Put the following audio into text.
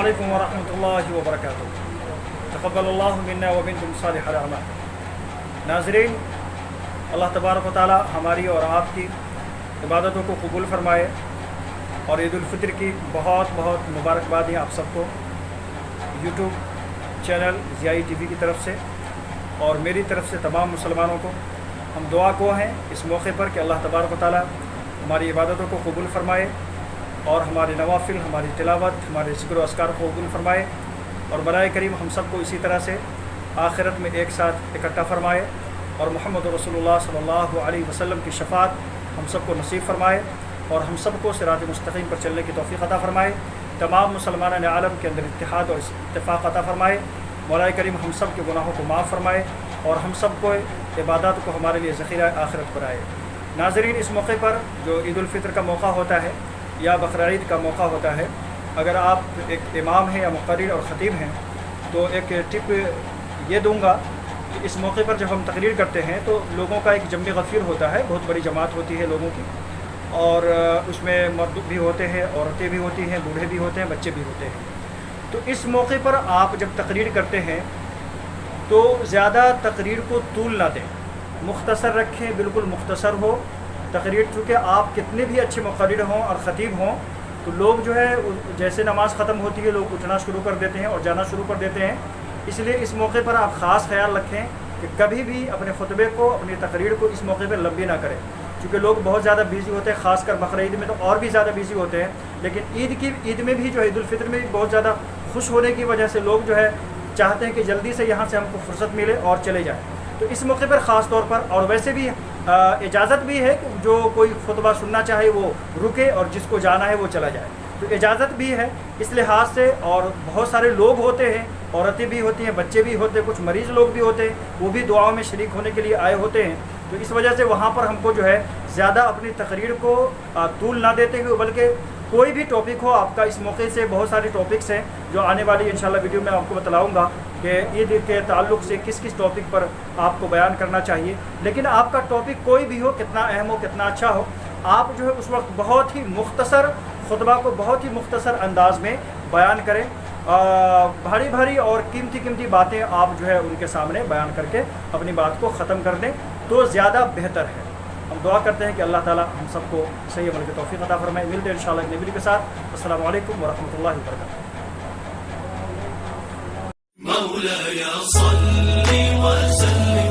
علیکم ورحمۃ اللہ وبرکاتہ۔ تقبل اللہ منا ومنکم صالح الاعمال۔ ناظرین، اللہ تبارک و تعالی ہماری اور آپ کی عبادتوں کو قبول فرمائے، اور عید الفطر کی بہت بہت مبارکبادیں آپ سب کو یوٹیوب چینل ضیائی ٹی وی کی طرف سے اور میری طرف سے تمام مسلمانوں کو۔ ہم دعا گو ہیں اس موقع پر کہ اللہ تبارک و تعالی ہماری عبادتوں کو قبول فرمائے اور ہمارے نوافل، ہماری تلاوت، ہمارے ذکر و اذکار کو قبول فرمائے، اور برائے کریم ہم سب کو اسی طرح سے آخرت میں ایک ساتھ اکٹھا فرمائے، اور محمد رسول اللہ صلی اللہ علیہ وسلم کی شفاعت ہم سب کو نصیب فرمائے، اور ہم سب کو صراط مستقیم پر چلنے کی توفیق عطا فرمائے۔ تمام مسلمان عالم کے اندر اتحاد اور اتفاق عطا فرمائے۔ مولا کریم ہم سب کے گناہوں کو معاف فرمائے، اور ہم سب کو عبادات کو ہمارے لیے ذخیرہ آخرت بنائے۔ ناظرین، اس موقع پر جو عید الفطر کا موقع ہوتا ہے یا بقرعید کا موقع ہوتا ہے، اگر آپ ایک امام ہیں یا مقرر اور خطیب ہیں تو ایک ٹپ یہ دوں گا کہ اس موقع پر جب ہم تقریر کرتے ہیں تو لوگوں کا ایک جمع غفیر ہوتا ہے، بہت بڑی جماعت ہوتی ہے لوگوں کی، اور اس میں مرد بھی ہوتے ہیں، عورتیں بھی ہوتی ہیں، بوڑھے بھی ہوتے ہیں، بچے بھی ہوتے ہیں۔ تو اس موقع پر آپ جب تقریر کرتے ہیں تو زیادہ تقریر کو طول نہ دیں، مختصر رکھیں، بالکل مختصر ہو تقریر، چونکہ آپ کتنے بھی اچھے مقرر ہوں اور خطیب ہوں تو لوگ جو ہے جیسے نماز ختم ہوتی ہے لوگ اٹھنا شروع کر دیتے ہیں اور جانا شروع کر دیتے ہیں۔ اس لیے اس موقع پر آپ خاص خیال رکھیں کہ کبھی بھی اپنے خطبے کو، اپنی تقریر کو اس موقع پہ لمبی نہ کریں، کیونکہ لوگ بہت زیادہ بیزی ہوتے ہیں، خاص کر بقرعید میں تو اور بھی زیادہ بیزی ہوتے ہیں، لیکن عید میں بھی جو ہے عید الفطر میں بھی بہت زیادہ خوش ہونے کی وجہ سے لوگ جو ہے چاہتے ہیں کہ جلدی سے یہاں سے ہم کو فرصت ملے اور چلے جائیں۔ تو اس موقع پر خاص طور پر، اور ویسے بھی اجازت بھی ہے کہ جو کوئی خطبہ سننا چاہے وہ رکے اور جس کو جانا ہے وہ چلا جائے، تو اجازت بھی ہے اس لحاظ سے۔ اور بہت سارے لوگ ہوتے ہیں، عورتیں بھی ہوتی ہیں، بچے بھی ہوتے ہیں، کچھ مریض لوگ بھی ہوتے ہیں، وہ بھی دعاؤں میں شریک ہونے کے لیے آئے ہوتے ہیں، تو اس وجہ سے وہاں پر ہم کو جو ہے زیادہ اپنی تقریر کو طول نہ دیتے ہوئے، بلکہ کوئی بھی ٹاپک ہو آپ کا، اس موقع سے بہت سارے ٹاپکس ہیں جو آنے والی انشاءاللہ ویڈیو میں آپ کو بتلاؤں گا کہ عید کے تعلق سے کس کس ٹاپک پر آپ کو بیان کرنا چاہیے۔ لیکن آپ کا ٹاپک کوئی بھی ہو، کتنا اہم ہو، کتنا اچھا ہو، آپ جو ہے اس وقت بہت ہی مختصر خطبہ کو بہت ہی مختصر انداز میں بیان کریں، بھاری بھاری اور قیمتی باتیں آپ جو ہے ان کے سامنے بیان کر کے اپنی بات کو ختم کر دیں تو زیادہ بہتر ہے۔ ہم دعا کرتے ہیں کہ اللہ تعالی ہم سب کو صحیح عمل کی توفیق عطا فرمائے۔ ملتے ہیں انشاءاللہ ایک نئی ویڈیو کے ساتھ۔ السلام علیکم ورحمۃ اللہ وبرکاتہ۔ مولاي صل وسلم